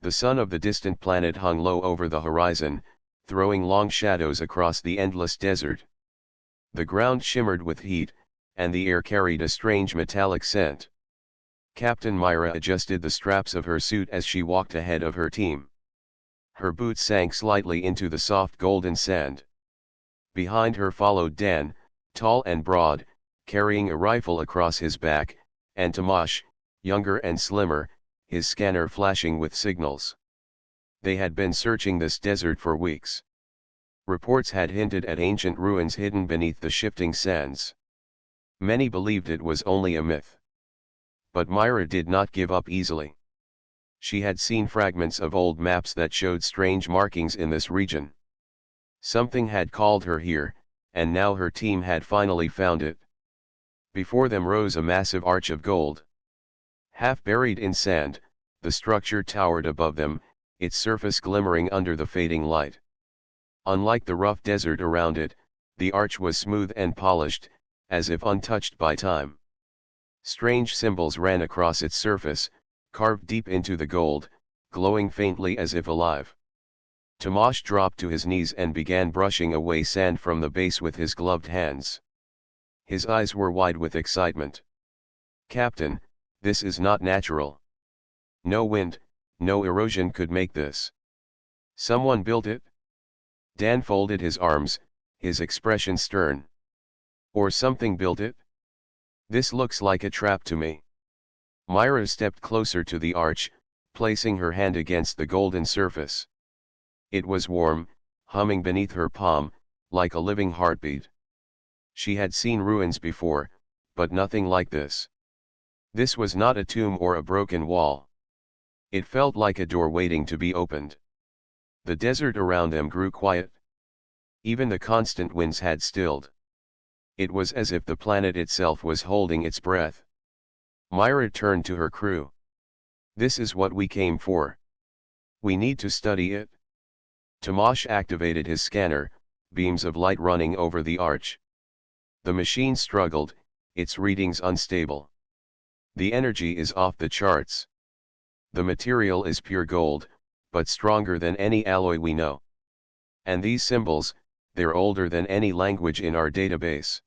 The sun of the distant planet hung low over the horizon, throwing long shadows across the endless desert. The ground shimmered with heat, and the air carried a strange metallic scent. Captain Myra adjusted the straps of her suit as she walked ahead of her team. Her boots sank slightly into the soft golden sand. Behind her followed Dan, tall and broad, carrying a rifle across his back, and Tomasz, younger and slimmer, his scanner flashing with signals. They had been searching this desert for weeks. Reports had hinted at ancient ruins hidden beneath the shifting sands. Many believed it was only a myth. But Myra did not give up easily. She had seen fragments of old maps that showed strange markings in this region. Something had called her here, and now her team had finally found it. Before them rose a massive arch of gold. Half buried in sand, the structure towered above them, its surface glimmering under the fading light. Unlike the rough desert around it, the arch was smooth and polished, as if untouched by time. Strange symbols ran across its surface, carved deep into the gold, glowing faintly as if alive. Tomasz dropped to his knees and began brushing away sand from the base with his gloved hands. His eyes were wide with excitement. "Captain, this is not natural. No wind, no erosion could make this. Someone built it?" Dan folded his arms, his expression stern. "Or something built it? This looks like a trap to me." Myra stepped closer to the arch, placing her hand against the golden surface. It was warm, humming beneath her palm, like a living heartbeat. She had seen ruins before, but nothing like this. This was not a tomb or a broken wall. It felt like a door waiting to be opened. The desert around them grew quiet. Even the constant winds had stilled. It was as if the planet itself was holding its breath. Myra turned to her crew. "This is what we came for. We need to study it." Tomasz activated his scanner, beams of light running over the arch. The machine struggled, its readings unstable. "The energy is off the charts. The material is pure gold, but stronger than any alloy we know. And these symbols, they're older than any language in our database."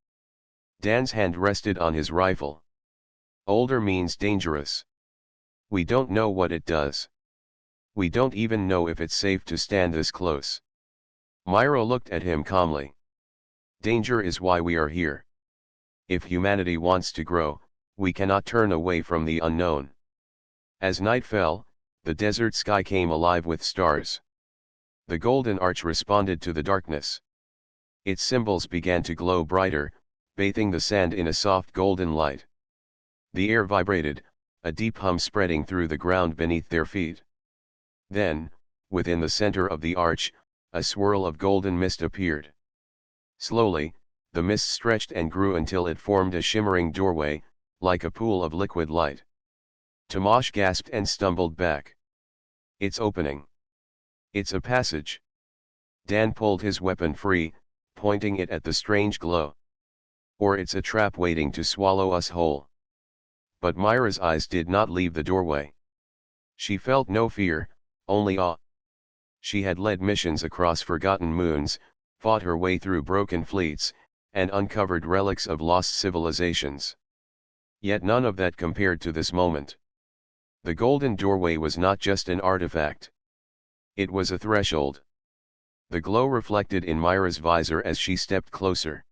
Dan's hand rested on his rifle. "Older means dangerous. We don't know what it does. We don't even know if it's safe to stand this close." Myra looked at him calmly. "Danger is why we are here. If humanity wants to grow, we cannot turn away from the unknown." As night fell, the desert sky came alive with stars. The golden arch responded to the darkness. Its symbols began to glow brighter, bathing the sand in a soft golden light. The air vibrated, a deep hum spreading through the ground beneath their feet. Then, within the center of the arch, a swirl of golden mist appeared. Slowly, the mist stretched and grew until it formed a shimmering doorway, like a pool of liquid light. Tomasz gasped and stumbled back. "It's opening. It's a passage." Dan pulled his weapon free, pointing it at the strange glow. "Or it's a trap waiting to swallow us whole." But Myra's eyes did not leave the doorway. She felt no fear, only awe. She had led missions across forgotten moons, fought her way through broken fleets, and uncovered relics of lost civilizations. Yet none of that compared to this moment. The golden doorway was not just an artifact. It was a threshold. The glow reflected in Myra's visor as she stepped closer.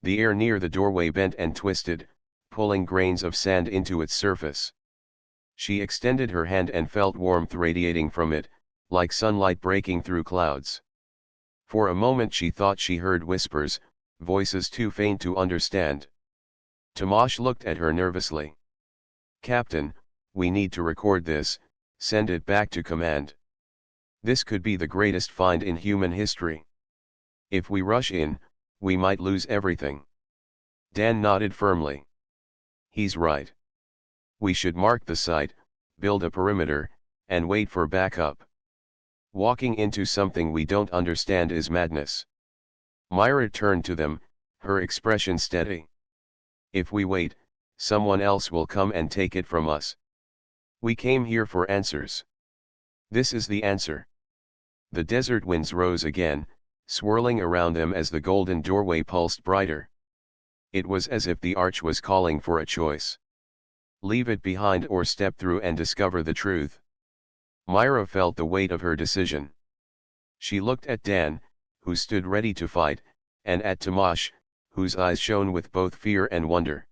The air near the doorway bent and twisted, pulling grains of sand into its surface. She extended her hand and felt warmth radiating from it, like sunlight breaking through clouds. For a moment she thought she heard whispers, voices too faint to understand. Tomasz looked at her nervously. "Captain, we need to record this, send it back to command. This could be the greatest find in human history. If we rush in, we might lose everything." Dan nodded firmly. "He's right. We should mark the site, build a perimeter, and wait for backup. Walking into something we don't understand is madness." Myra turned to them, her expression steady. "If we wait, someone else will come and take it from us. We came here for answers." This is the answer. The desert winds rose again, swirling around them as the golden doorway pulsed brighter. It was as if the arch was calling for a choice. Leave it behind or step through and discover the truth. Myra felt the weight of her decision. She looked at Dan, who stood ready to fight, and at Tomasz, whose eyes shone with both fear and wonder.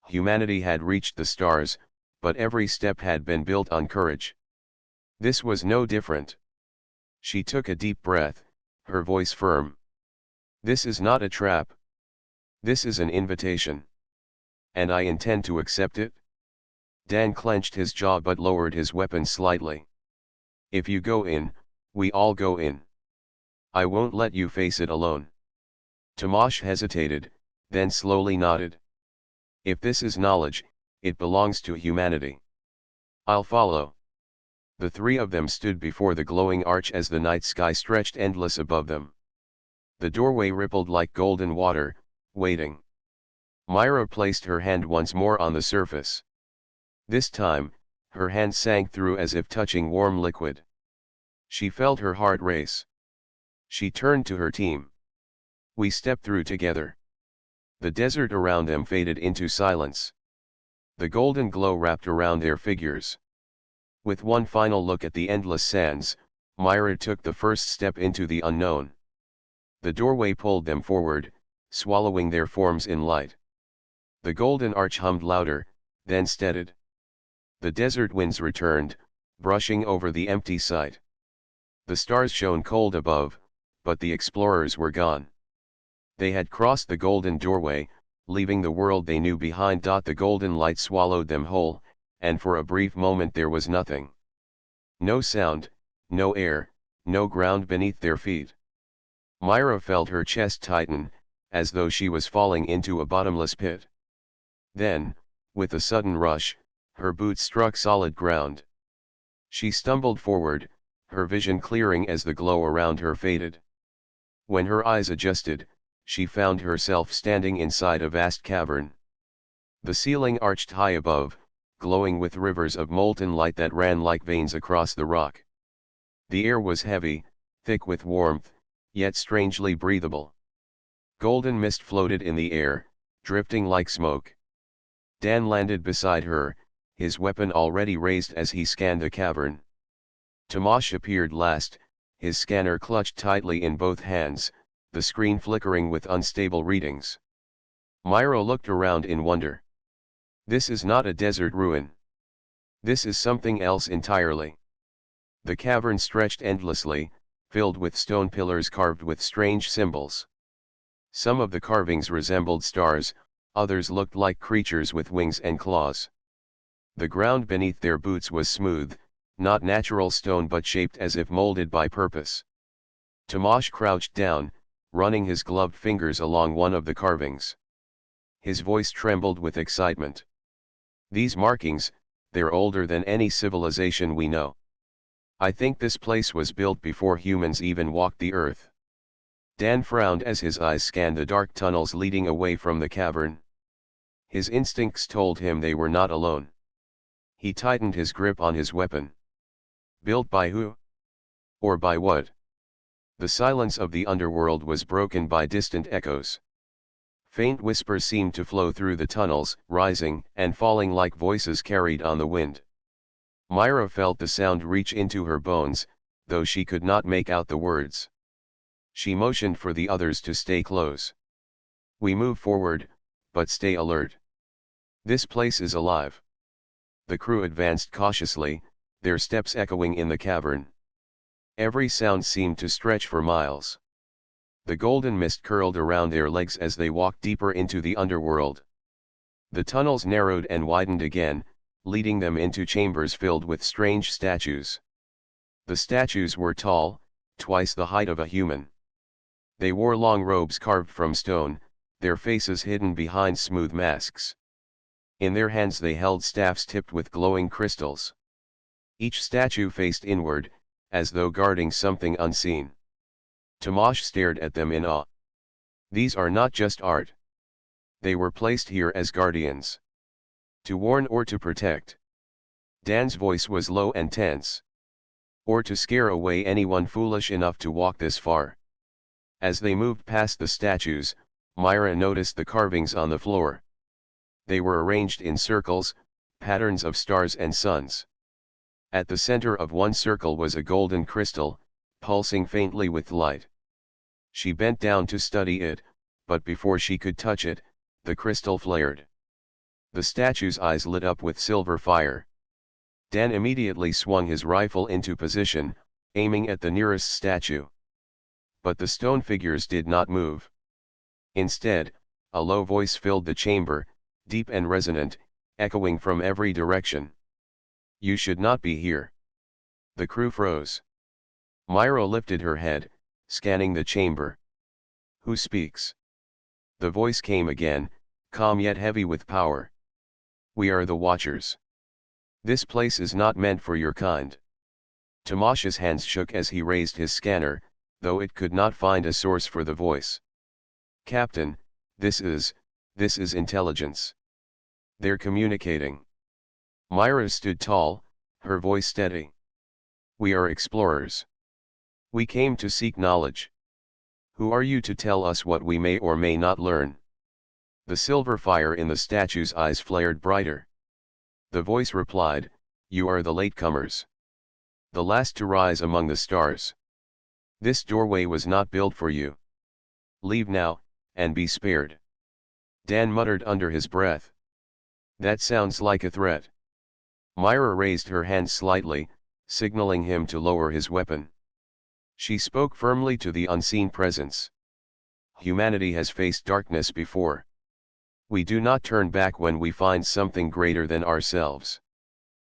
Humanity had reached the stars, but every step had been built on courage. This was no different. She took a deep breath, her voice firm. This is not a trap. This is an invitation. And I intend to accept it? Dan clenched his jaw but lowered his weapon slightly. If you go in, we all go in. I won't let you face it alone. Tomasz hesitated, then slowly nodded. If this is knowledge, it belongs to humanity. I'll follow. The three of them stood before the glowing arch as the night sky stretched endless above them. The doorway rippled like golden water, waiting. Myra placed her hand once more on the surface. This time, her hand sank through as if touching warm liquid. She felt her heart race. She turned to her team. We step through together. The desert around them faded into silence. The golden glow wrapped around their figures. With one final look at the endless sands, Myra took the first step into the unknown. The doorway pulled them forward, swallowing their forms in light. The golden arch hummed louder, then steadied. The desert winds returned, brushing over the empty site. The stars shone cold above, but the explorers were gone. They had crossed the golden doorway, leaving the world they knew behind. The golden light swallowed them whole, and for a brief moment there was nothing. No sound, no air, no ground beneath their feet. Myra felt her chest tighten, as though she was falling into a bottomless pit. Then, with a sudden rush, her boots struck solid ground. She stumbled forward, her vision clearing as the glow around her faded. When her eyes adjusted, she found herself standing inside a vast cavern. The ceiling arched high above, glowing with rivers of molten light that ran like veins across the rock. The air was heavy, thick with warmth, yet strangely breathable. Golden mist floated in the air, drifting like smoke. Dan landed beside her, his weapon already raised as he scanned the cavern. Tomasz appeared last, his scanner clutched tightly in both hands, the screen flickering with unstable readings. Myra looked around in wonder. This is not a desert ruin. This is something else entirely. The cavern stretched endlessly, filled with stone pillars carved with strange symbols. Some of the carvings resembled stars, others looked like creatures with wings and claws. The ground beneath their boots was smooth, not natural stone but shaped as if molded by purpose. Tomasz crouched down, running his gloved fingers along one of the carvings. His voice trembled with excitement. These markings, they're older than any civilization we know. I think this place was built before humans even walked the earth. Dan frowned as his eyes scanned the dark tunnels leading away from the cavern. His instincts told him they were not alone. He tightened his grip on his weapon. Built by who? Or by what? The silence of the underworld was broken by distant echoes. Faint whispers seemed to flow through the tunnels, rising and falling like voices carried on the wind. Myra felt the sound reach into her bones, though she could not make out the words. She motioned for the others to stay close. We move forward, but stay alert. This place is alive. The crew advanced cautiously, their steps echoing in the cavern. Every sound seemed to stretch for miles. The golden mist curled around their legs as they walked deeper into the underworld. The tunnels narrowed and widened again, leading them into chambers filled with strange statues. The statues were tall, twice the height of a human. They wore long robes carved from stone, their faces hidden behind smooth masks. In their hands they held staffs tipped with glowing crystals. Each statue faced inward, as though guarding something unseen. Tomasz stared at them in awe. These are not just art. They were placed here as guardians. To warn or to protect. Dan's voice was low and tense. or to scare away anyone foolish enough to walk this far. As they moved past the statues, Myra noticed the carvings on the floor. They were arranged in circles, patterns of stars and suns. At the center of one circle was a golden crystal, pulsing faintly with light. She bent down to study it, but before she could touch it, the crystal flared. The statue's eyes lit up with silver fire. Dan immediately swung his rifle into position, aiming at the nearest statue. But the stone figures did not move. Instead, a low voice filled the chamber, deep and resonant, echoing from every direction. "You should not be here." The crew froze. Myra lifted her head, scanning the chamber. "Who speaks?" The voice came again, calm yet heavy with power. "We are the Watchers. This place is not meant for your kind." Tamash's hands shook as he raised his scanner, though it could not find a source for the voice. "Captain, this is intelligence. They're communicating." Myra stood tall, her voice steady. "We are explorers. We came to seek knowledge. Who are you to tell us what we may or may not learn?" The silver fire in the statue's eyes flared brighter. The voice replied, "You are the latecomers. The last to rise among the stars. This doorway was not built for you. Leave now, and be spared." Dan muttered under his breath. "That sounds like a threat." Myra raised her hand slightly, signaling him to lower his weapon. She spoke firmly to the unseen presence. "Humanity has faced darkness before. We do not turn back when we find something greater than ourselves.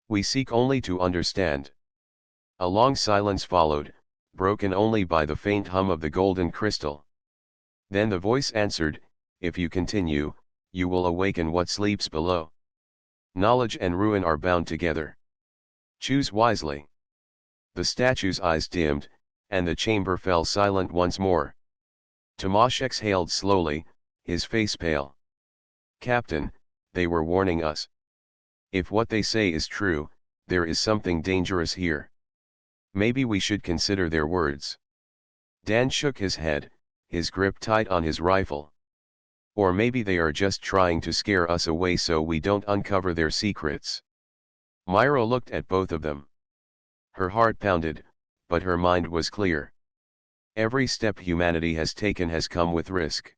We seek only to understand." A long silence followed, broken only by the faint hum of the golden crystal. Then the voice answered, "If you continue, you will awaken what sleeps below. Knowledge and ruin are bound together. Choose wisely." The statue's eyes dimmed, and the chamber fell silent once more. Tamash exhaled slowly, his face pale. "Captain, they were warning us. If what they say is true, there is something dangerous here. Maybe we should consider their words." Dan shook his head, his grip tight on his rifle. "Or maybe they are just trying to scare us away so we don't uncover their secrets." Myra looked at both of them. Her heart pounded, but her mind was clear. Every step humanity has taken has come with risk.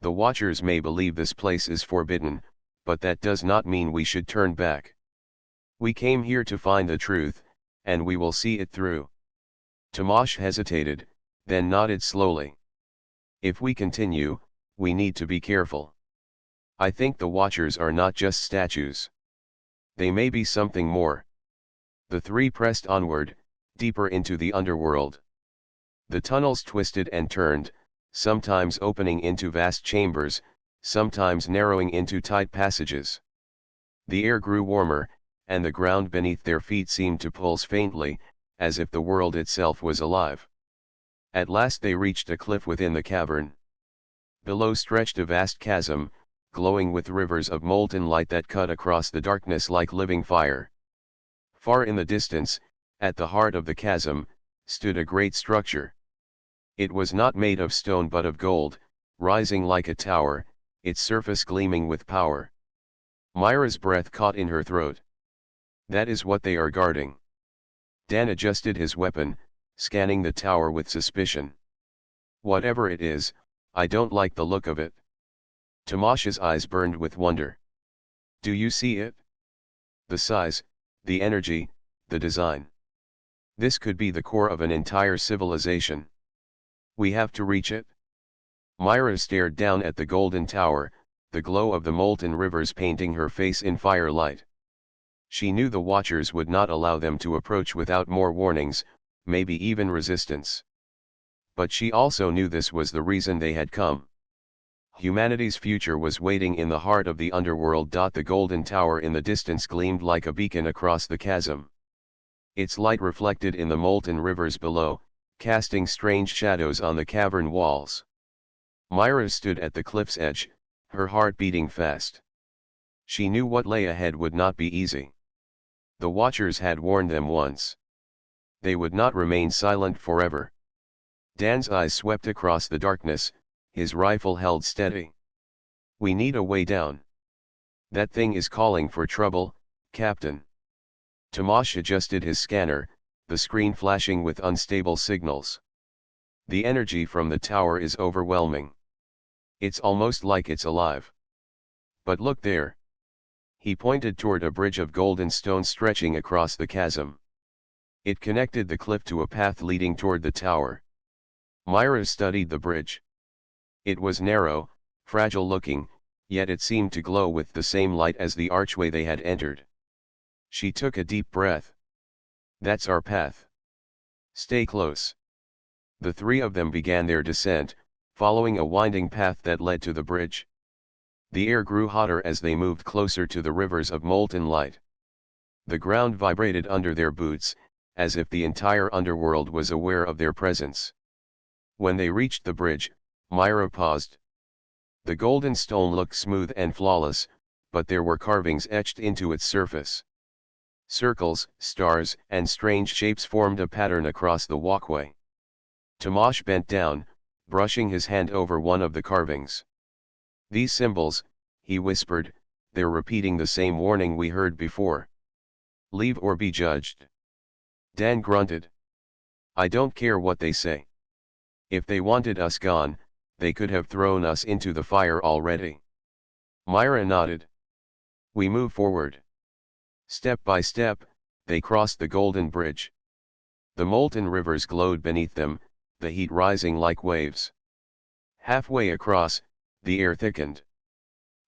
The Watchers may believe this place is forbidden, but that does not mean we should turn back. We came here to find the truth, and we will see it through. Tamash hesitated, then nodded slowly. "If we continue, we need to be careful. I think the Watchers are not just statues. They may be something more." The three pressed onward, deeper into the underworld. The tunnels twisted and turned, sometimes opening into vast chambers, sometimes narrowing into tight passages. The air grew warmer, and the ground beneath their feet seemed to pulse faintly, as if the world itself was alive. At last they reached a cliff within the cavern. Below stretched a vast chasm, glowing with rivers of molten light that cut across the darkness like living fire. Far in the distance, at the heart of the chasm, stood a great structure. It was not made of stone but of gold, rising like a tower, its surface gleaming with power. Myra's breath caught in her throat. "That is what they are guarding." Dan adjusted his weapon, scanning the tower with suspicion. "Whatever it is, I don't like the look of it." Tamash's eyes burned with wonder. "Do you see it? The size, the energy, the design. This could be the core of an entire civilization. We have to reach it." Myra stared down at the golden tower, the glow of the molten rivers painting her face in firelight. She knew the Watchers would not allow them to approach without more warnings, maybe even resistance. But she also knew this was the reason they had come. Humanity's future was waiting in the heart of the underworld. The golden tower in the distance gleamed like a beacon across the chasm. Its light reflected in the molten rivers below, casting strange shadows on the cavern walls. Myra stood at the cliff's edge, her heart beating fast. She knew what lay ahead would not be easy. The Watchers had warned them once. They would not remain silent forever. Dan's eyes swept across the darkness, his rifle held steady. We need a way down. That thing is calling for trouble, Captain. Tomasz adjusted his scanner, the screen flashing with unstable signals. The energy from the tower is overwhelming. It's almost like it's alive. But look there. He pointed toward a bridge of golden stone stretching across the chasm. It connected the cliff to a path leading toward the tower. Myra studied the bridge. It was narrow, fragile looking, yet it seemed to glow with the same light as the archway they had entered. She took a deep breath. That's our path. Stay close. The three of them began their descent, following a winding path that led to the bridge. The air grew hotter as they moved closer to the rivers of molten light. The ground vibrated under their boots, as if the entire underworld was aware of their presence. When they reached the bridge, Myra paused. The golden stone looked smooth and flawless, but there were carvings etched into its surface. Circles, stars, and strange shapes formed a pattern across the walkway. Tomasz bent down, brushing his hand over one of the carvings. These symbols, he whispered, they're repeating the same warning we heard before. Leave or be judged. Dan grunted. I don't care what they say. If they wanted us gone, they could have thrown us into the fire already. Myra nodded. We move forward. Step by step, they crossed the golden bridge. The molten rivers glowed beneath them, the heat rising like waves. Halfway across, the air thickened.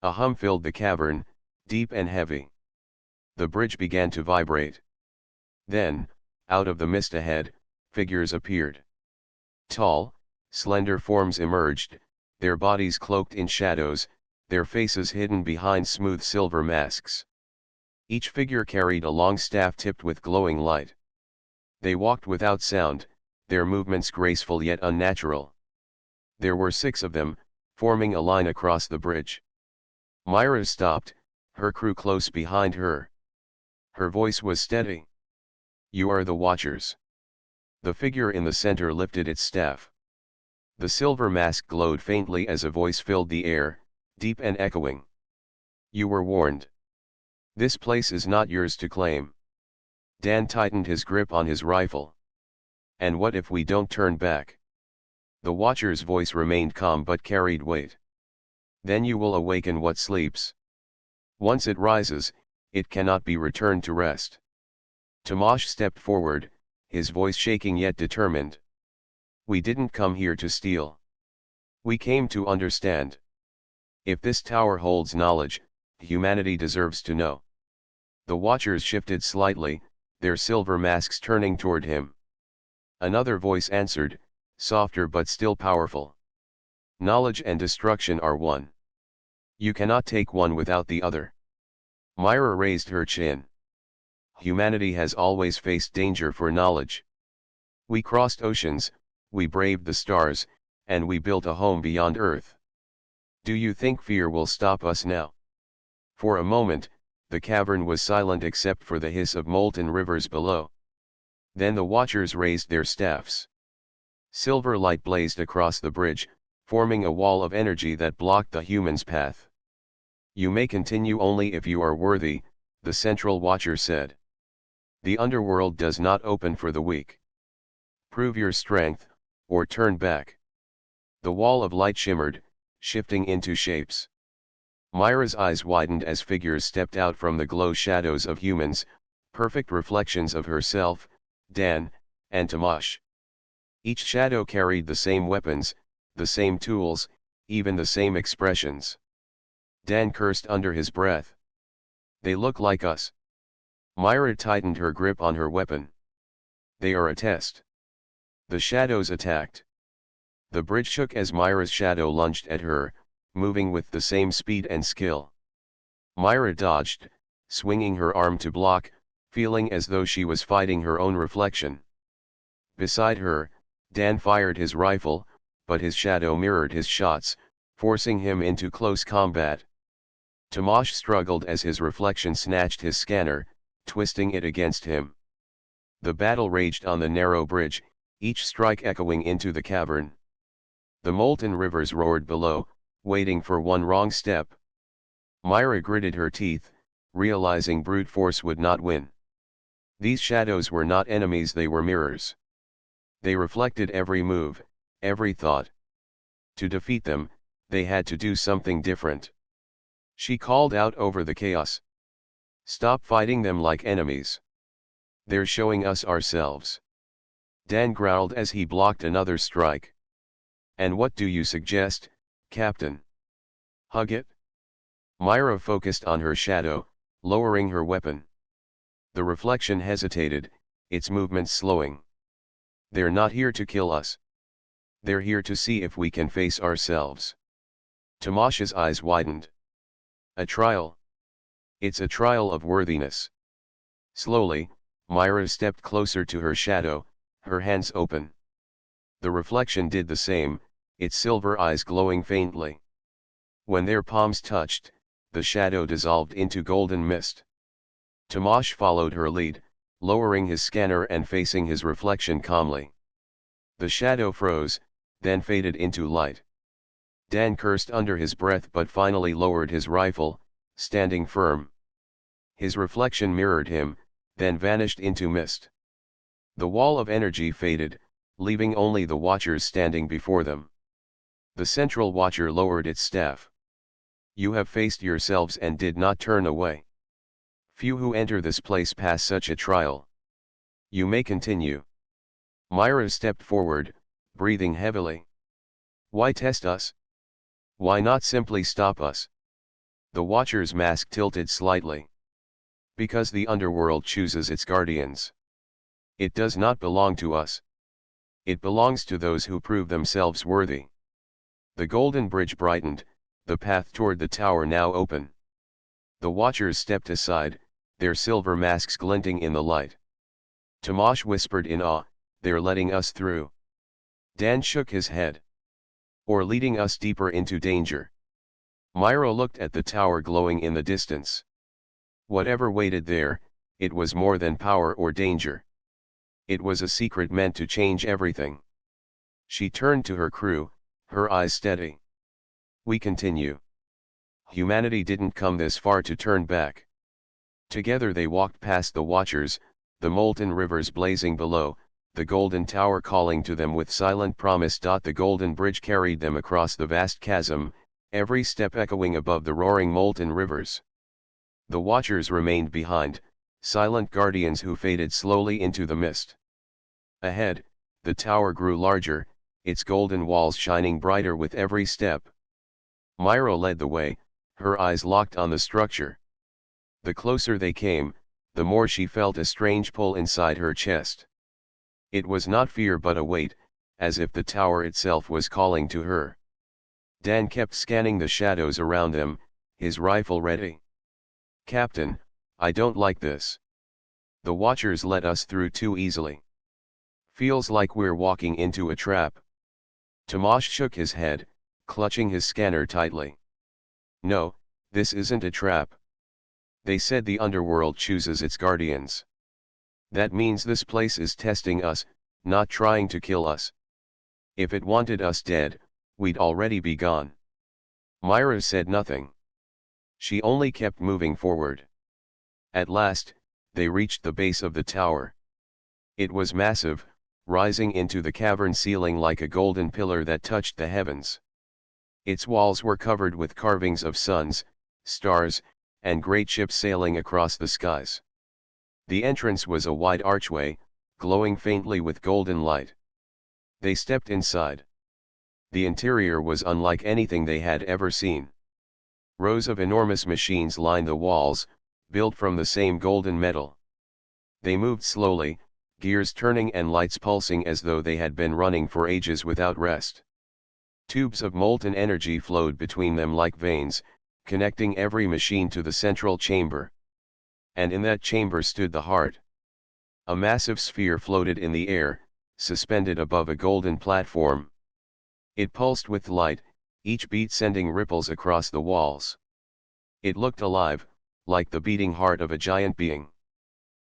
A hum filled the cavern, deep and heavy. The bridge began to vibrate. Then, out of the mist ahead, figures appeared. Tall, slender forms emerged, their bodies cloaked in shadows, their faces hidden behind smooth silver masks. Each figure carried a long staff tipped with glowing light. They walked without sound, their movements graceful yet unnatural. There were 6 of them, forming a line across the bridge. Myra stopped, her crew close behind her. Her voice was steady. You are the Watchers. The figure in the center lifted its staff. The silver mask glowed faintly as a voice filled the air, deep and echoing. You were warned. This place is not yours to claim. Dan tightened his grip on his rifle. And what if we don't turn back? The Watcher's voice remained calm but carried weight. Then you will awaken what sleeps. Once it rises, it cannot be returned to rest. Tomasz stepped forward, his voice shaking yet determined. We didn't come here to steal. We came to understand. If this tower holds knowledge, humanity deserves to know. The Watchers shifted slightly, their silver masks turning toward him. Another voice answered, softer but still powerful. Knowledge and destruction are one. You cannot take one without the other. Myra raised her chin. Humanity has always faced danger for knowledge. We crossed oceans, we braved the stars, and we built a home beyond Earth. Do you think fear will stop us now? For a moment, the cavern was silent except for the hiss of molten rivers below. Then the Watchers raised their staffs. Silver light blazed across the bridge, forming a wall of energy that blocked the humans' path. You may continue only if you are worthy, the central Watcher said. The underworld does not open for the weak. Prove your strength, or turn back. The wall of light shimmered, shifting into shapes. Myra's eyes widened as figures stepped out from the glow shadows of humans, perfect reflections of herself, Dan, and Tomasz. Each shadow carried the same weapons, the same tools, even the same expressions. Dan cursed under his breath. They look like us. Myra tightened her grip on her weapon. They are a test. The shadows attacked. The bridge shook as Myra's shadow lunged at her, moving with the same speed and skill. Myra dodged, swinging her arm to block, feeling as though she was fighting her own reflection. Beside her, Dan fired his rifle, but his shadow mirrored his shots, forcing him into close combat. Tomasz struggled as his reflection snatched his scanner, twisting it against him. The battle raged on the narrow bridge, each strike echoing into the cavern. The molten rivers roared below, waiting for one wrong step. Myra gritted her teeth, realizing brute force would not win. These shadows were not enemies, they were mirrors. They reflected every move, every thought. To defeat them, they had to do something different. She called out over the chaos. Stop fighting them like enemies. They're showing us ourselves. Dan growled as he blocked another strike. And what do you suggest, Captain? Hug it? Myra focused on her shadow, lowering her weapon. The reflection hesitated, its movements slowing. They're not here to kill us. They're here to see if we can face ourselves. Tamash's eyes widened. A trial. It's a trial of worthiness. Slowly, Myra stepped closer to her shadow, her hands open. The reflection did the same, its silver eyes glowing faintly. When their palms touched, the shadow dissolved into golden mist. Tamash followed her lead, lowering his scanner and facing his reflection calmly. The shadow froze, then faded into light. Dan cursed under his breath but finally lowered his rifle, standing firm. His reflection mirrored him, then vanished into mist. The wall of energy faded, leaving only the watchers standing before them. The central watcher lowered its staff. You have faced yourselves and did not turn away. Few who enter this place pass such a trial. You may continue. Myra stepped forward, breathing heavily. Why test us? Why not simply stop us? The watcher's mask tilted slightly. Because the underworld chooses its guardians. It does not belong to us. It belongs to those who prove themselves worthy. The golden bridge brightened, the path toward the tower now open. The watchers stepped aside, their silver masks glinting in the light. Tamash whispered in awe, they're letting us through. Dan shook his head. Or leading us deeper into danger. Myra looked at the tower glowing in the distance. Whatever waited there, it was more than power or danger. It was a secret meant to change everything. She turned to her crew, her eyes steady. We continue. Humanity didn't come this far to turn back. Together they walked past the watchers, the molten rivers blazing below, the golden tower calling to them with silent promise. The golden bridge carried them across the vast chasm, every step echoing above the roaring molten rivers. The watchers remained behind, silent guardians who faded slowly into the mist. Ahead, the tower grew larger, its golden walls shining brighter with every step. Myra led the way, her eyes locked on the structure. The closer they came, the more she felt a strange pull inside her chest. It was not fear but a weight, as if the tower itself was calling to her. Dan kept scanning the shadows around them, his rifle ready. Captain, I don't like this. The watchers let us through too easily. Feels like we're walking into a trap. Tamash shook his head, clutching his scanner tightly. No, this isn't a trap. They said the underworld chooses its guardians. That means this place is testing us, not trying to kill us. If it wanted us dead, we'd already be gone. Myra said nothing. She only kept moving forward. At last, they reached the base of the tower. It was massive, rising into the cavern ceiling like a golden pillar that touched the heavens. Its walls were covered with carvings of suns, stars, and great ships sailing across the skies. The entrance was a wide archway, glowing faintly with golden light. They stepped inside. The interior was unlike anything they had ever seen. Rows of enormous machines lined the walls, built from the same golden metal. They moved slowly, gears turning and lights pulsing as though they had been running for ages without rest. Tubes of molten energy flowed between them like veins, connecting every machine to the central chamber. And in that chamber stood the heart. A massive sphere floated in the air, suspended above a golden platform. It pulsed with light, each beat sending ripples across the walls. It looked alive, like the beating heart of a giant being.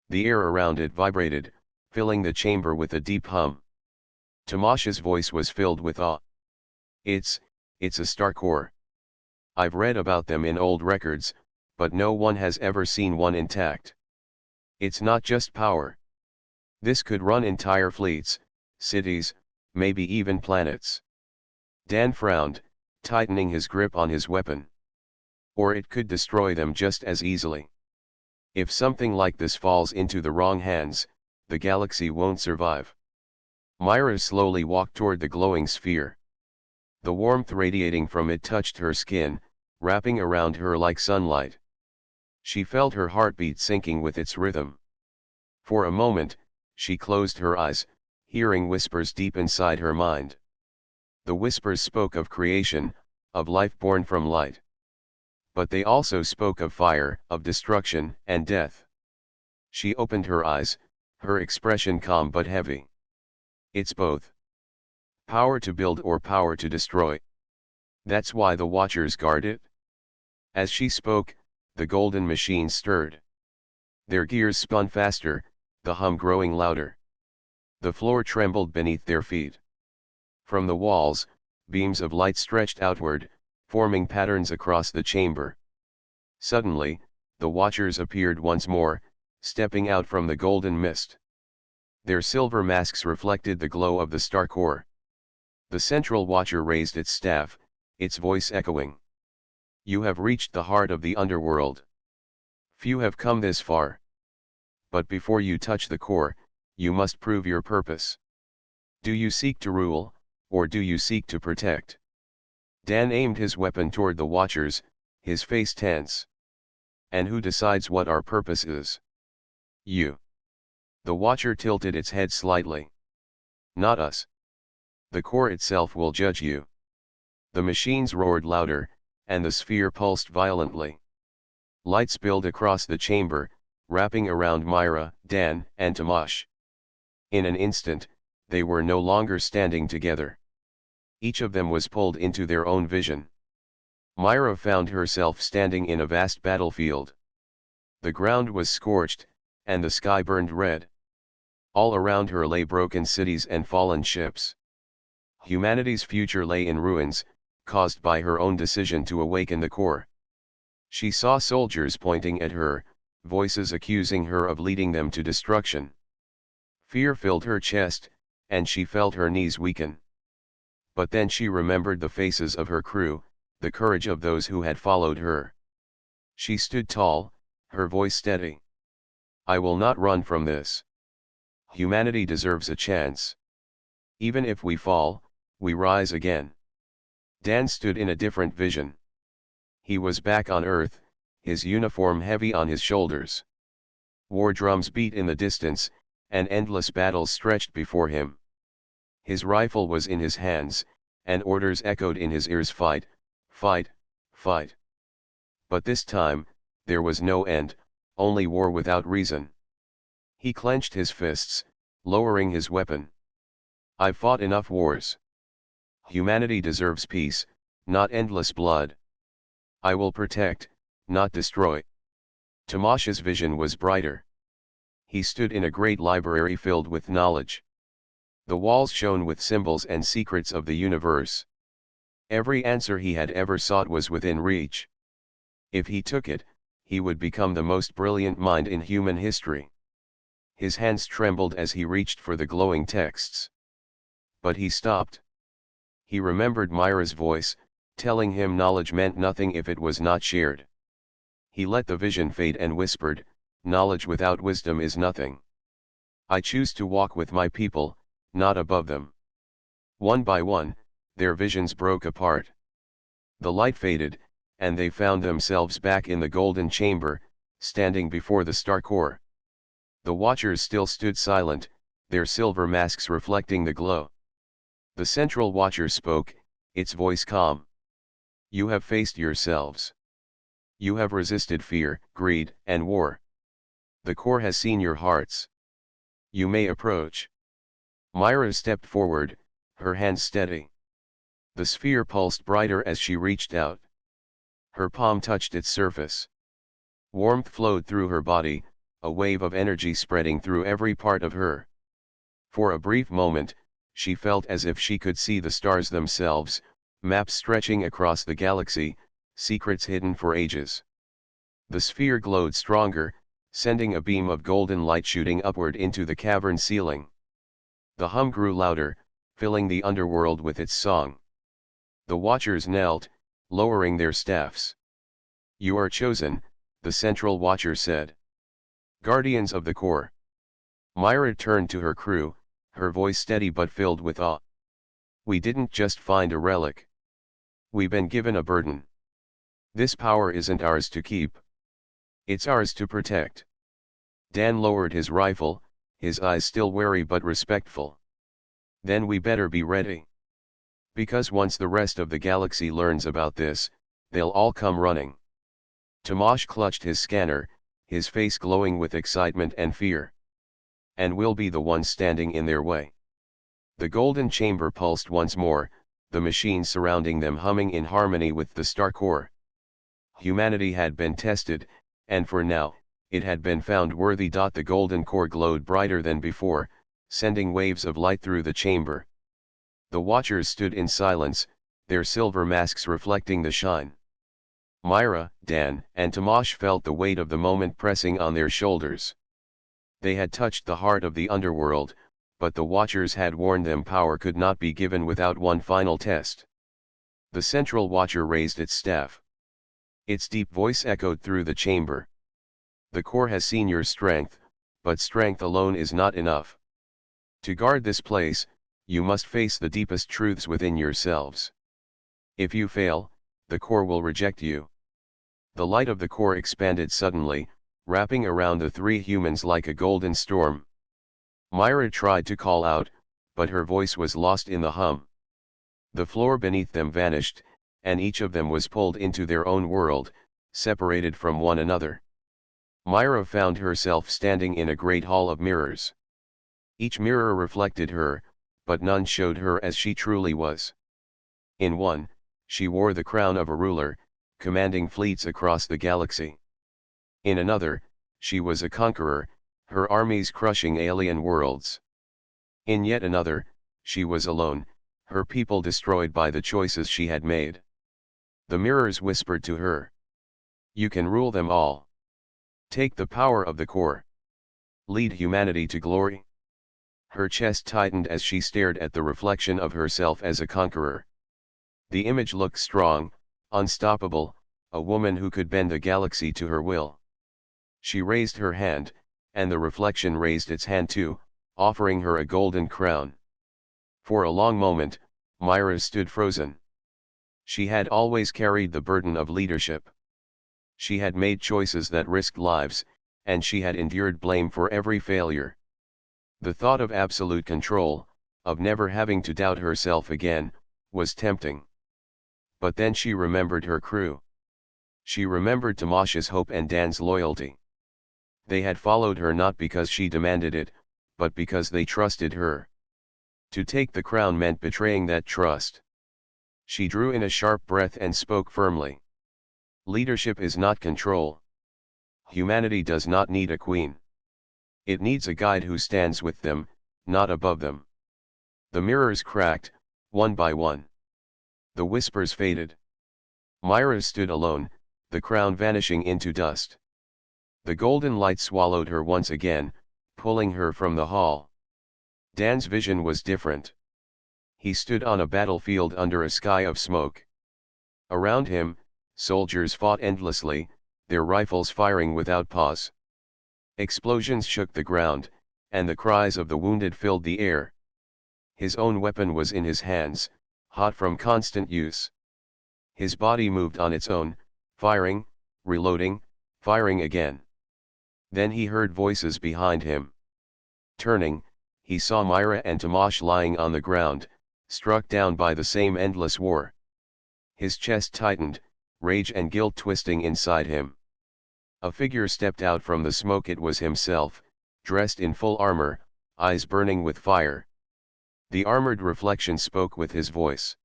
The air around it vibrated, filling the chamber with a deep hum. Tamash's voice was filled with awe. It's a star core. I've read about them in old records, but no one has ever seen one intact. It's not just power. This could run entire fleets, cities, maybe even planets. Dan frowned, tightening his grip on his weapon. Or it could destroy them just as easily. If something like this falls into the wrong hands, the galaxy won't survive. Myra slowly walked toward the glowing sphere. The warmth radiating from it touched her skin, wrapping around her like sunlight. She felt her heartbeat syncing with its rhythm. For a moment, she closed her eyes, hearing whispers deep inside her mind. The whispers spoke of creation, of life born from light. But they also spoke of fire, of destruction, and death. She opened her eyes, her expression calm but heavy. It's both. Power to build or power to destroy. That's why the Watchers guard it. As she spoke, the golden machines stirred. Their gears spun faster, the hum growing louder. The floor trembled beneath their feet. From the walls, beams of light stretched outward, forming patterns across the chamber. Suddenly, the Watchers appeared once more, stepping out from the golden mist. Their silver masks reflected the glow of the star core. The central Watcher raised its staff, its voice echoing. You have reached the heart of the underworld. Few have come this far. But before you touch the core, you must prove your purpose. Do you seek to rule, or do you seek to protect? Dan aimed his weapon toward the Watchers, his face tense. And who decides what our purpose is? You. The Watcher tilted its head slightly. Not us. The core itself will judge you. The machines roared louder, and the sphere pulsed violently. Light spilled across the chamber, wrapping around Myra, Dan, and Tamash. In an instant, they were no longer standing together. Each of them was pulled into their own vision. Myra found herself standing in a vast battlefield. The ground was scorched, and the sky burned red. All around her lay broken cities and fallen ships. Humanity's future lay in ruins, caused by her own decision to awaken the core. She saw soldiers pointing at her, voices accusing her of leading them to destruction. Fear filled her chest, and she felt her knees weaken. But then she remembered the faces of her crew, the courage of those who had followed her. She stood tall, her voice steady. I will not run from this. Humanity deserves a chance. Even if we fall, we rise again. Dan stood in a different vision. He was back on Earth, his uniform heavy on his shoulders. War drums beat in the distance, and endless battles stretched before him. His rifle was in his hands, and orders echoed in his ears: fight, fight, fight. But this time, there was no end, only war without reason. He clenched his fists, lowering his weapon. I've fought enough wars. Humanity deserves peace, not endless blood. I will protect, not destroy. Tamash's vision was brighter. He stood in a great library filled with knowledge. The walls shone with symbols and secrets of the universe. Every answer he had ever sought was within reach. If he took it, he would become the most brilliant mind in human history. His hands trembled as he reached for the glowing texts. But he stopped. He remembered Myra's voice, telling him knowledge meant nothing if it was not shared. He let the vision fade and whispered, knowledge without wisdom is nothing. I choose to walk with my people, not above them. One by one, their visions broke apart. The light faded, and they found themselves back in the golden chamber, standing before the star core. The Watchers still stood silent, their silver masks reflecting the glow. The central Watcher spoke, its voice calm. You have faced yourselves. You have resisted fear, greed, and war. The core has seen your hearts. You may approach. Myra stepped forward, her hands steady. The sphere pulsed brighter as she reached out. Her palm touched its surface. Warmth flowed through her body, a wave of energy spreading through every part of her. For a brief moment, she felt as if she could see the stars themselves, maps stretching across the galaxy, secrets hidden for ages. The sphere glowed stronger, sending a beam of golden light shooting upward into the cavern ceiling. The hum grew louder, filling the underworld with its song. The watchers knelt, lowering their staffs. "You are chosen," the central watcher said. "Guardians of the core." Myra turned to her crew, her voice steady but filled with awe. "We didn't just find a relic. We've been given a burden. This power isn't ours to keep. It's ours to protect." Dan lowered his rifle, his eyes still wary but respectful. "Then we better be ready. Because once the rest of the galaxy learns about this, they'll all come running." Tomash clutched his scanner, his face glowing with excitement and fear. "And we'll be the ones standing in their way." The golden chamber pulsed once more, the machines surrounding them humming in harmony with the star core. Humanity had been tested, and for now, it had been found worthy. The golden core glowed brighter than before, sending waves of light through the chamber. The watchers stood in silence, their silver masks reflecting the shine. Myra, Dan, and Tomash felt the weight of the moment pressing on their shoulders. They had touched the heart of the underworld, but the watchers had warned them power could not be given without one final test. The central watcher raised its staff. Its deep voice echoed through the chamber. "The core has seen your strength, but strength alone is not enough. To guard this place, you must face the deepest truths within yourselves. If you fail, the core will reject you." The light of the core expanded suddenly, wrapping around the three humans like a golden storm. Myra tried to call out, but her voice was lost in the hum. The floor beneath them vanished, and each of them was pulled into their own world, separated from one another. Myra found herself standing in a great hall of mirrors. Each mirror reflected her, but none showed her as she truly was. In one, she wore the crown of a ruler, commanding fleets across the galaxy. In another, she was a conqueror, her armies crushing alien worlds. In yet another, she was alone, her people destroyed by the choices she had made. The mirrors whispered to her, "You can rule them all. Take the power of the core. Lead humanity to glory." Her chest tightened as she stared at the reflection of herself as a conqueror. The image looked strong, unstoppable, a woman who could bend a galaxy to her will. She raised her hand, and the reflection raised its hand too, offering her a golden crown. For a long moment, Myra stood frozen. She had always carried the burden of leadership. She had made choices that risked lives, and she had endured blame for every failure. The thought of absolute control, of never having to doubt herself again, was tempting. But then she remembered her crew. She remembered Tamash's hope and Dan's loyalty. They had followed her not because she demanded it, but because they trusted her. To take the crown meant betraying that trust. She drew in a sharp breath and spoke firmly. "Leadership is not control. Humanity does not need a queen. It needs a guide who stands with them, not above them." The mirrors cracked, one by one. The whispers faded. Myra stood alone, the crown vanishing into dust. The golden light swallowed her once again, pulling her from the hall. Dan's vision was different. He stood on a battlefield under a sky of smoke. Around him, soldiers fought endlessly, their rifles firing without pause. Explosions shook the ground, and the cries of the wounded filled the air. His own weapon was in his hands, hot from constant use. His body moved on its own, firing, reloading, firing again. Then he heard voices behind him. Turning, he saw Myra and Tamash lying on the ground, struck down by the same endless war. His chest tightened, rage and guilt twisting inside him. A figure stepped out from the smoke. It was himself, dressed in full armor, eyes burning with fire. The armored reflection spoke with his voice.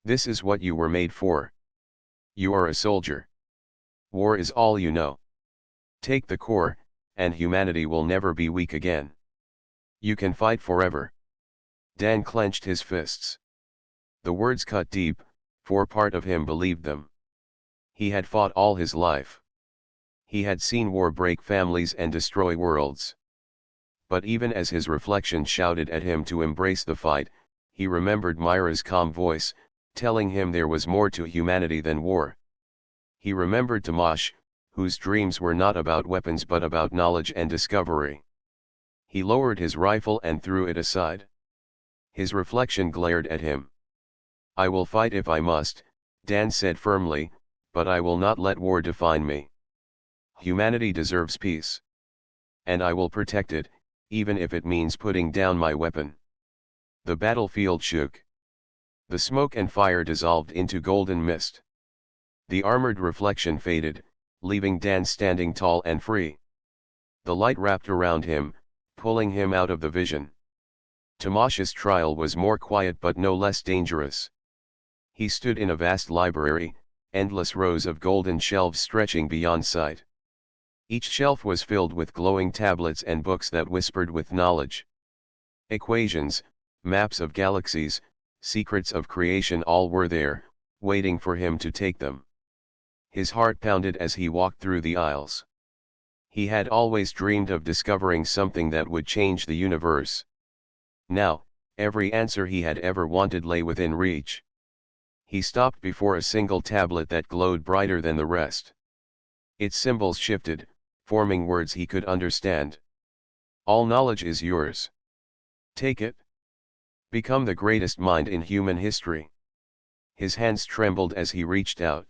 "This is what you were made for. You are a soldier. War is all you know. Take the core, and humanity will never be weak again." You can fight forever. Dan clenched his fists. The words cut deep, for part of him believed them. He had fought all his life. He had seen war break families and destroy worlds. But even as his reflection shouted at him to embrace the fight, he remembered Myra's calm voice, telling him there was more to humanity than war. He remembered Tomasz, whose dreams were not about weapons but about knowledge and discovery. He lowered his rifle and threw it aside. His reflection glared at him. I will fight if I must, Dan said firmly, but I will not let war define me. Humanity deserves peace. And I will protect it, even if it means putting down my weapon. The battlefield shook. The smoke and fire dissolved into golden mist. The armored reflection faded, leaving Dan standing tall and free. The light wrapped around him, pulling him out of the vision. Tomasz's trial was more quiet but no less dangerous. He stood in a vast library, endless rows of golden shelves stretching beyond sight. Each shelf was filled with glowing tablets and books that whispered with knowledge. Equations, maps of galaxies, secrets of creation, all were there, waiting for him to take them. His heart pounded as he walked through the aisles. He had always dreamed of discovering something that would change the universe. Now, every answer he had ever wanted lay within reach. He stopped before a single tablet that glowed brighter than the rest. Its symbols shifted, forming words he could understand. All knowledge is yours. Take it. Become the greatest mind in human history. His hands trembled as he reached out.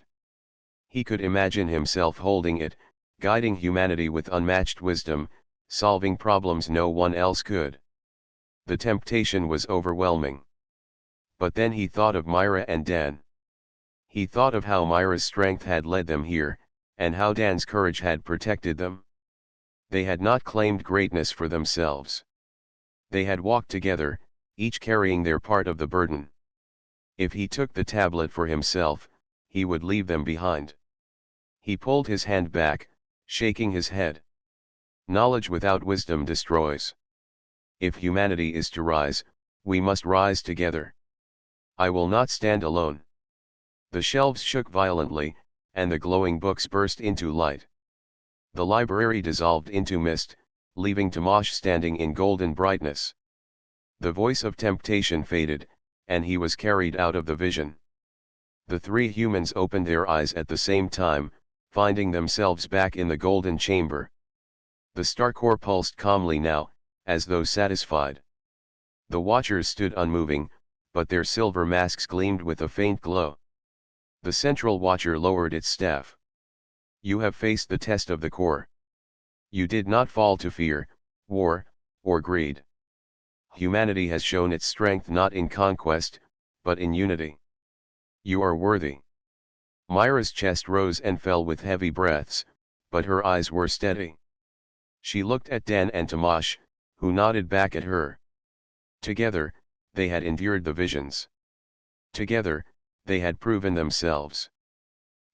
He could imagine himself holding it, guiding humanity with unmatched wisdom, solving problems no one else could. The temptation was overwhelming. But then he thought of Myra and Dan. He thought of how Myra's strength had led them here, and how Dan's courage had protected them. They had not claimed greatness for themselves. They had walked together, each carrying their part of the burden. If he took the tablet for himself, he would leave them behind. He pulled his hand back, shaking his head. Knowledge without wisdom destroys. If humanity is to rise, we must rise together. I will not stand alone. The shelves shook violently, and the glowing books burst into light. The library dissolved into mist, leaving Tomasz standing in golden brightness. The voice of temptation faded, and he was carried out of the vision. The three humans opened their eyes at the same time, finding themselves back in the golden chamber. The star core pulsed calmly now, as though satisfied. The watchers stood unmoving, but their silver masks gleamed with a faint glow. The central watcher lowered its staff. You have faced the test of the core. You did not fall to fear, war, or greed. Humanity has shown its strength not in conquest, but in unity. You are worthy. Myra's chest rose and fell with heavy breaths, but her eyes were steady. She looked at Dan and Tomasz, who nodded back at her. Together, they had endured the visions. Together, they had proven themselves.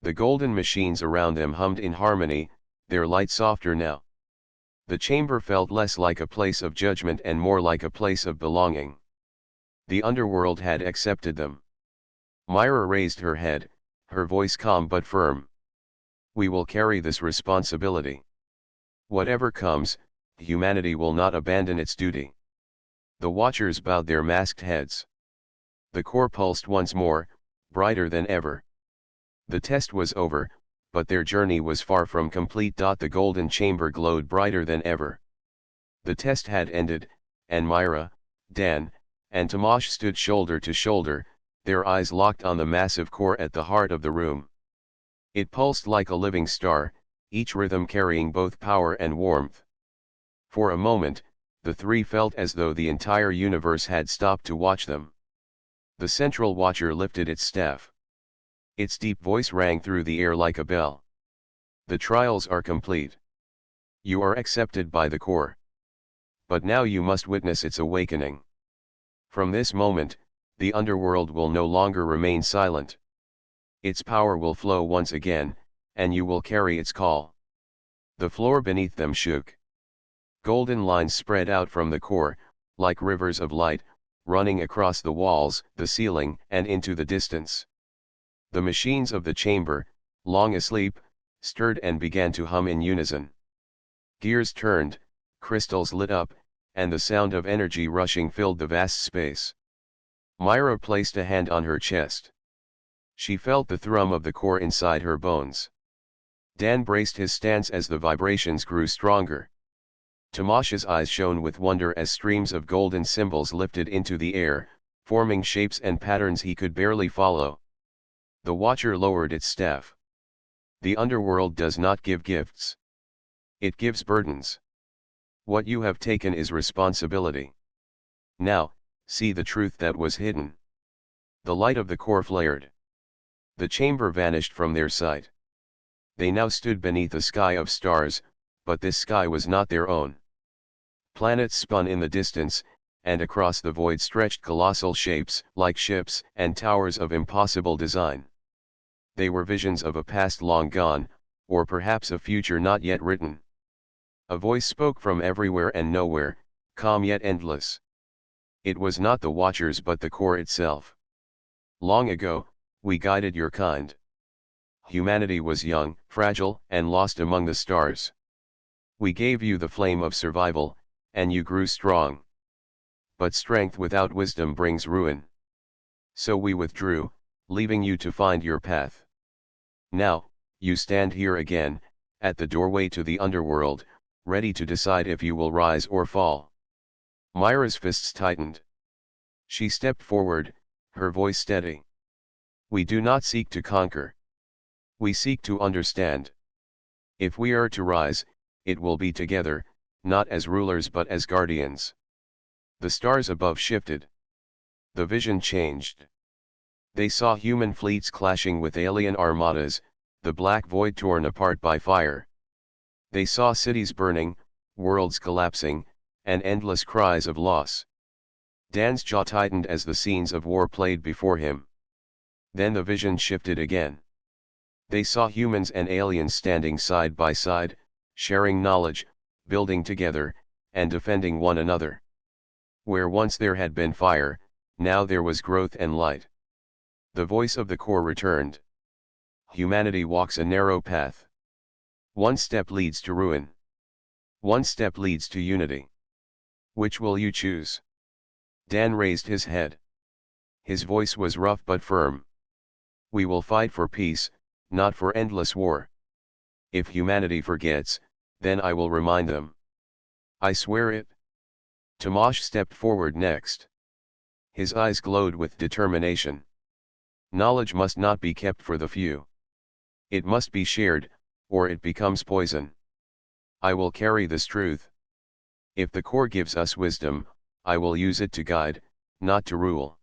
The golden machines around them hummed in harmony, their light softer now. The chamber felt less like a place of judgment and more like a place of belonging. The underworld had accepted them. Myra raised her head, her voice calm but firm. We will carry this responsibility. Whatever comes, humanity will not abandon its duty. The watchers bowed their masked heads. The core pulsed once more, brighter than ever. The test was over, but their journey was far from complete. The golden chamber glowed brighter than ever. The test had ended, and Myra, Dan, and Tomasz stood shoulder to shoulder, their eyes locked on the massive core at the heart of the room. It pulsed like a living star, each rhythm carrying both power and warmth. For a moment, the three felt as though the entire universe had stopped to watch them. The central watcher lifted its staff. Its deep voice rang through the air like a bell. The trials are complete. You are accepted by the core. But now you must witness its awakening. From this moment, the underworld will no longer remain silent. Its power will flow once again, and you will carry its call. The floor beneath them shook. Golden lines spread out from the core, like rivers of light, running across the walls, the ceiling, and into the distance. The machines of the chamber, long asleep, stirred and began to hum in unison. Gears turned, crystals lit up, and the sound of energy rushing filled the vast space. Myra placed a hand on her chest. She felt the thrum of the core inside her bones. Dan braced his stance as the vibrations grew stronger. Tamash's eyes shone with wonder as streams of golden symbols lifted into the air, forming shapes and patterns he could barely follow. The Watcher lowered its staff. The underworld does not give gifts. It gives burdens. What you have taken is responsibility. Now, see the truth that was hidden. The light of the core flared. The chamber vanished from their sight. They now stood beneath a sky of stars, but this sky was not their own. Planets spun in the distance, and across the void stretched colossal shapes, like ships and towers of impossible design. They were visions of a past long gone, or perhaps a future not yet written. A voice spoke from everywhere and nowhere, calm yet endless. It was not the Watchers but the core itself. Long ago, we guided your kind. Humanity was young, fragile, and lost among the stars. We gave you the flame of survival, and you grew strong. But strength without wisdom brings ruin. So we withdrew, leaving you to find your path. Now, you stand here again, at the doorway to the underworld, ready to decide if you will rise or fall. Myra's fists tightened. She stepped forward, her voice steady. We do not seek to conquer. We seek to understand. If we are to rise, it will be together, not as rulers but as guardians. The stars above shifted. The vision changed. They saw human fleets clashing with alien armadas, the black void torn apart by fire. They saw cities burning, worlds collapsing, and endless cries of loss. Dan's jaw tightened as the scenes of war played before him. Then the vision shifted again. They saw humans and aliens standing side by side, sharing knowledge, building together, and defending one another. Where once there had been fire, now there was growth and light. The voice of the core returned. Humanity walks a narrow path. One step leads to ruin. One step leads to unity. Which will you choose? Dan raised his head. His voice was rough but firm. We will fight for peace, not for endless war. If humanity forgets, then I will remind them. I swear it. Tamash stepped forward next. His eyes glowed with determination. Knowledge must not be kept for the few. It must be shared, or it becomes poison. I will carry this truth. If the core gives us wisdom, I will use it to guide, not to rule.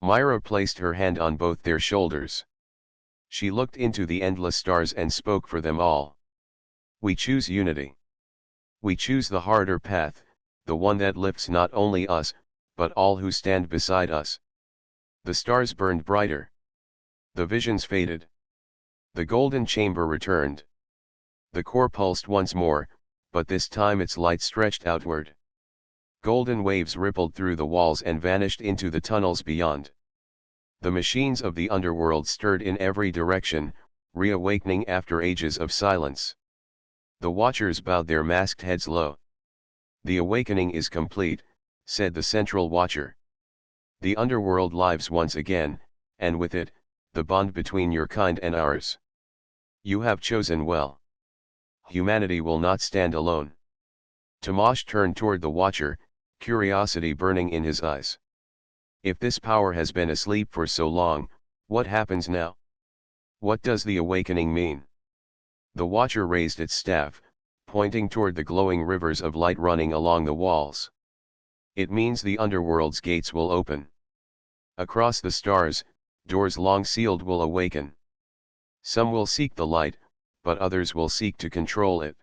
Myra placed her hand on both their shoulders. She looked into the endless stars and spoke for them all. We choose unity. We choose the harder path, the one that lifts not only us, but all who stand beside us. The stars burned brighter. The visions faded. The golden chamber returned. The core pulsed once more, but this time its light stretched outward. Golden waves rippled through the walls and vanished into the tunnels beyond. The machines of the underworld stirred in every direction, reawakening after ages of silence. The Watchers bowed their masked heads low. The awakening is complete, said the central Watcher. The underworld lives once again, and with it, the bond between your kind and ours. You have chosen well. Humanity will not stand alone. Tamash turned toward the Watcher, curiosity burning in his eyes. If this power has been asleep for so long, what happens now? What does the awakening mean? The Watcher raised its staff, pointing toward the glowing rivers of light running along the walls. It means the underworld's gates will open. Across the stars, doors long sealed will awaken. Some will seek the light, but others will seek to control it.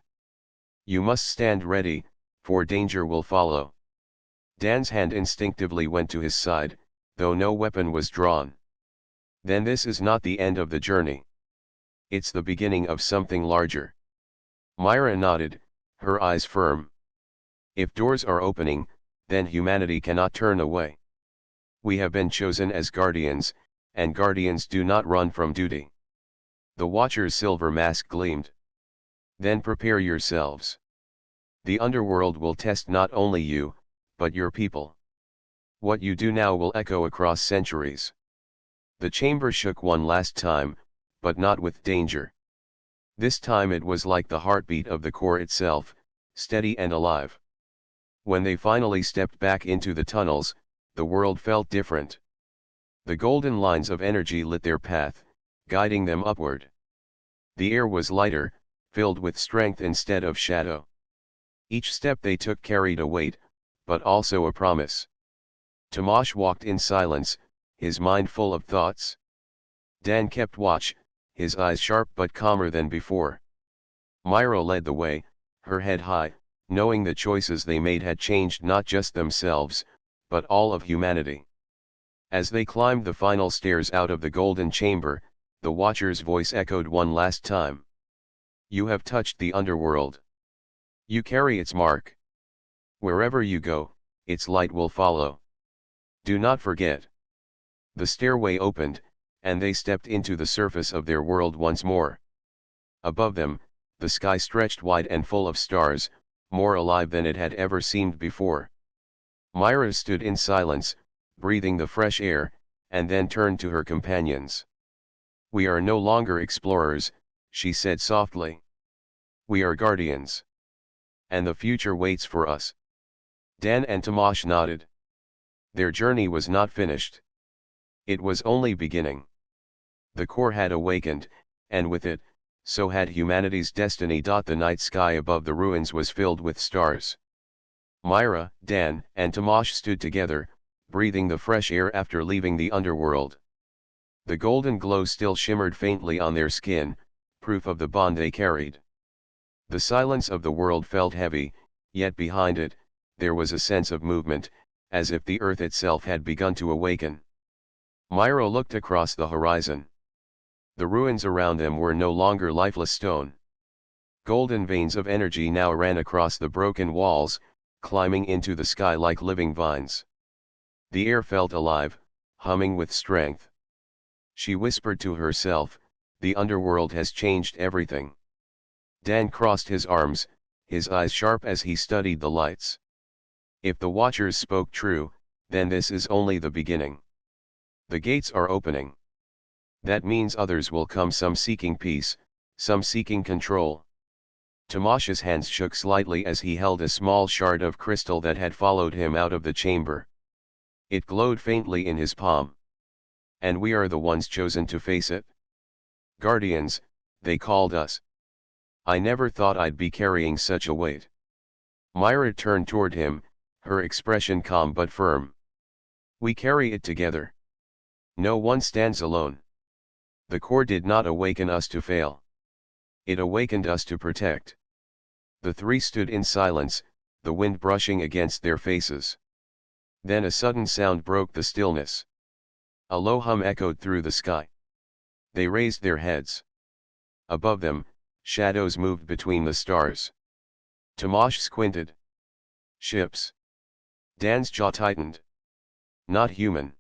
You must stand ready, for danger will follow. Dan's hand instinctively went to his side, though no weapon was drawn. Then this is not the end of the journey. It's the beginning of something larger. Myra nodded, her eyes firm. If doors are opening, then humanity cannot turn away. We have been chosen as guardians, and guardians do not run from duty. The Watcher's silver mask gleamed. Then prepare yourselves. The underworld will test not only you, but your people. What you do now will echo across centuries. The chamber shook one last time, but not with danger. This time it was like the heartbeat of the core itself, steady and alive. When they finally stepped back into the tunnels, the world felt different. The golden lines of energy lit their path, guiding them upward. The air was lighter, filled with strength instead of shadow. Each step they took carried a weight, but also a promise. Tomasz walked in silence, his mind full of thoughts. Dan kept watch, his eyes sharp but calmer than before. Myra led the way, her head high, knowing the choices they made had changed not just themselves, but all of humanity. As they climbed the final stairs out of the golden chamber, the Watcher's voice echoed one last time. You have touched the underworld. You carry its mark. Wherever you go, its light will follow. Do not forget. The stairway opened, and they stepped into the surface of their world once more. Above them, the sky stretched wide and full of stars, more alive than it had ever seemed before. Myra stood in silence, breathing the fresh air, and then turned to her companions. We are no longer explorers, she said softly. We are guardians. And the future waits for us. Dan and Tomasz nodded. Their journey was not finished. It was only beginning. The core had awakened, and with it, so had humanity's destiny. The night sky above the ruins was filled with stars. Myra, Dan, and Tomasz stood together, breathing the fresh air after leaving the underworld. The golden glow still shimmered faintly on their skin, proof of the bond they carried. The silence of the world felt heavy, yet behind it, there was a sense of movement, as if the earth itself had begun to awaken. Myra looked across the horizon. The ruins around them were no longer lifeless stone. Golden veins of energy now ran across the broken walls, climbing into the sky like living vines. The air felt alive, humming with strength. She whispered to herself, the underworld has changed everything. Dan crossed his arms, his eyes sharp as he studied the lights. If the Watchers spoke true, then this is only the beginning. The gates are opening. That means others will come, some seeking peace, some seeking control. Tomasz's hands shook slightly as he held a small shard of crystal that had followed him out of the chamber. It glowed faintly in his palm. And we are the ones chosen to face it. Guardians, they called us. I never thought I'd be carrying such a weight. Myra turned toward him, her expression calm but firm. We carry it together. No one stands alone. The core did not awaken us to fail. It awakened us to protect. The three stood in silence, the wind brushing against their faces. Then a sudden sound broke the stillness. A low hum echoed through the sky. They raised their heads. Above them, shadows moved between the stars. Tomasz squinted. Ships. Dan's jaw tightened. Not human.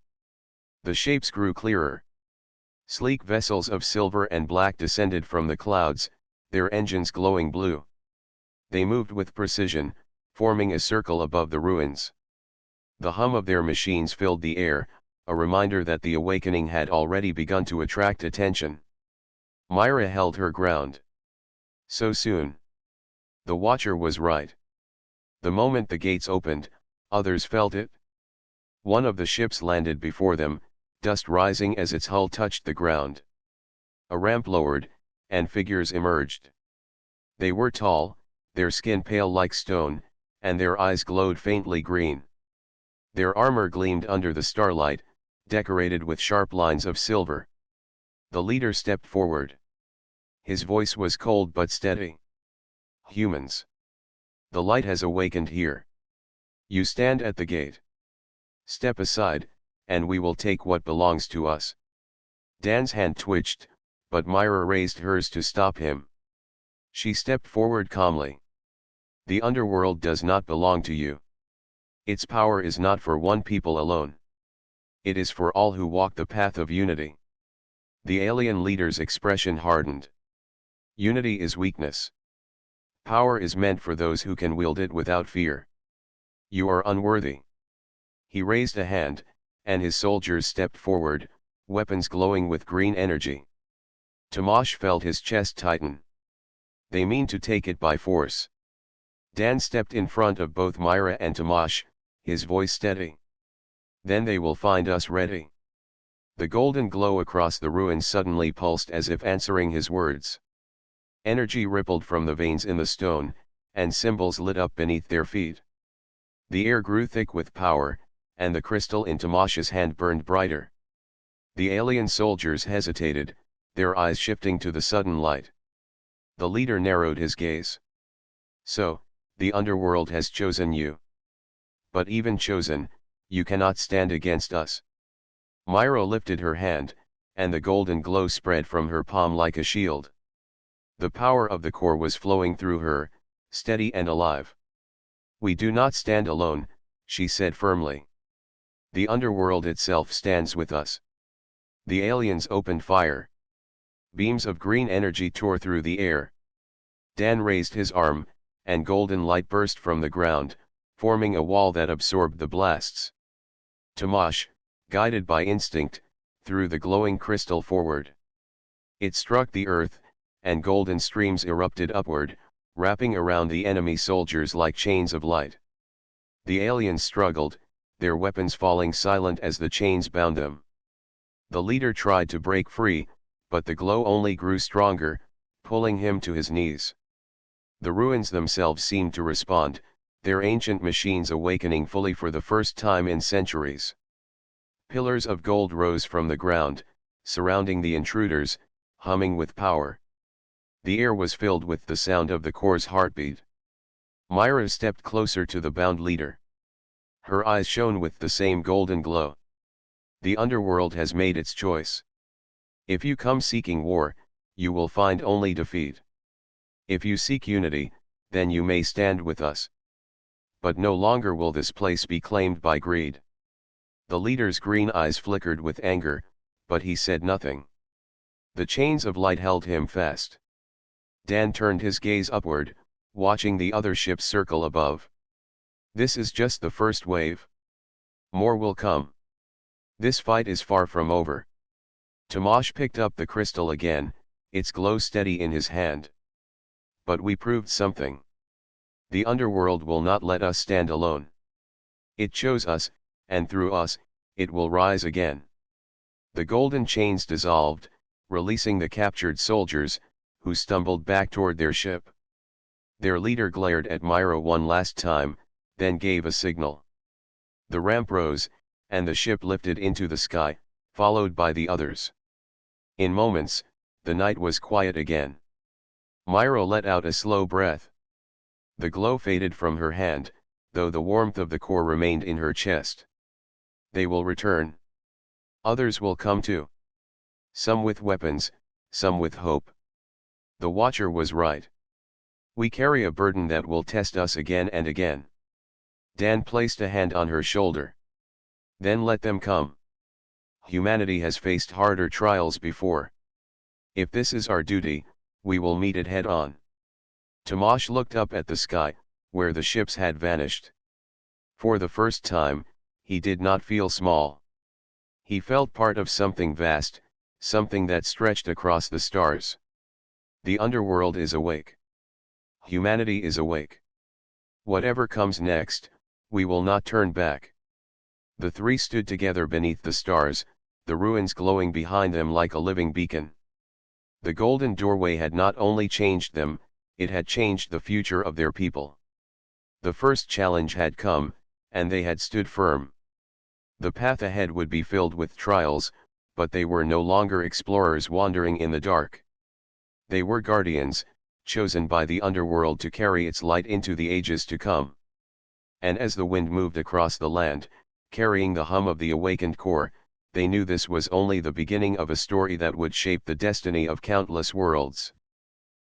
The shapes grew clearer. Sleek vessels of silver and black descended from the clouds, their engines glowing blue. They moved with precision, forming a circle above the ruins. The hum of their machines filled the air, a reminder that the awakening had already begun to attract attention. Myra held her ground. So soon. The Watcher was right. The moment the gates opened, others felt it. One of the ships landed before them, dust rising as its hull touched the ground. A ramp lowered, and figures emerged. They were tall, their skin pale like stone, and their eyes glowed faintly green. Their armor gleamed under the starlight, decorated with sharp lines of silver. The leader stepped forward. His voice was cold but steady. Humans. The light has awakened here. You stand at the gate. Step aside, and we will take what belongs to us. Dan's hand twitched, but Myra raised hers to stop him. She stepped forward calmly. The underworld does not belong to you. Its power is not for one people alone. It is for all who walk the path of unity. The alien leader's expression hardened. Unity is weakness. Power is meant for those who can wield it without fear. You are unworthy. He raised a hand, and his soldiers stepped forward, weapons glowing with green energy. Tomasz felt his chest tighten. They mean to take it by force. Dan stepped in front of both Myra and Tomasz, his voice steady. Then they will find us ready. The golden glow across the ruins suddenly pulsed as if answering his words. Energy rippled from the veins in the stone, and symbols lit up beneath their feet. The air grew thick with power, and the crystal in Tomasz's hand burned brighter. The alien soldiers hesitated, their eyes shifting to the sudden light. The leader narrowed his gaze. So, the underworld has chosen you. But even chosen, you cannot stand against us. Myra lifted her hand, and the golden glow spread from her palm like a shield. The power of the core was flowing through her, steady and alive. We do not stand alone, she said firmly. The underworld itself stands with us. The aliens opened fire. Beams of green energy tore through the air. Dan raised his arm, and golden light burst from the ground, forming a wall that absorbed the blasts. Tomasz, guided by instinct, threw the glowing crystal forward. It struck the earth, and golden streams erupted upward, wrapping around the enemy soldiers like chains of light. The aliens struggled, their weapons falling silent as the chains bound them. The leader tried to break free, but the glow only grew stronger, pulling him to his knees. The ruins themselves seemed to respond, their ancient machines awakening fully for the first time in centuries. Pillars of gold rose from the ground, surrounding the intruders, humming with power. The air was filled with the sound of the core's heartbeat. Myra stepped closer to the bound leader. Her eyes shone with the same golden glow. The underworld has made its choice. If you come seeking war, you will find only defeat. If you seek unity, then you may stand with us. But no longer will this place be claimed by greed. The leader's green eyes flickered with anger, but he said nothing. The chains of light held him fast. Dan turned his gaze upward, watching the other ships circle above. This is just the first wave. More will come. This fight is far from over. Tomasz picked up the crystal again, its glow steady in his hand. But we proved something. The underworld will not let us stand alone. It chose us, and through us, it will rise again. The golden chains dissolved, releasing the captured soldiers, who stumbled back toward their ship. Their leader glared at Myra one last time, then gave a signal. The ramp rose, and the ship lifted into the sky, followed by the others. In moments, the night was quiet again. Myra let out a slow breath. The glow faded from her hand, though the warmth of the core remained in her chest. They will return. Others will come too. Some with weapons, some with hope. The Watcher was right. We carry a burden that will test us again and again. Dan placed a hand on her shoulder. Then let them come. Humanity has faced harder trials before. If this is our duty, we will meet it head on. Tomasz looked up at the sky, where the ships had vanished. For the first time, he did not feel small. He felt part of something vast, something that stretched across the stars. The underworld is awake. Humanity is awake. Whatever comes next, we will not turn back. The three stood together beneath the stars, the ruins glowing behind them like a living beacon. The golden doorway had not only changed them, it had changed the future of their people. The first challenge had come, and they had stood firm. The path ahead would be filled with trials, but they were no longer explorers wandering in the dark. They were guardians, chosen by the underworld to carry its light into the ages to come. And as the wind moved across the land, carrying the hum of the awakened core, they knew this was only the beginning of a story that would shape the destiny of countless worlds.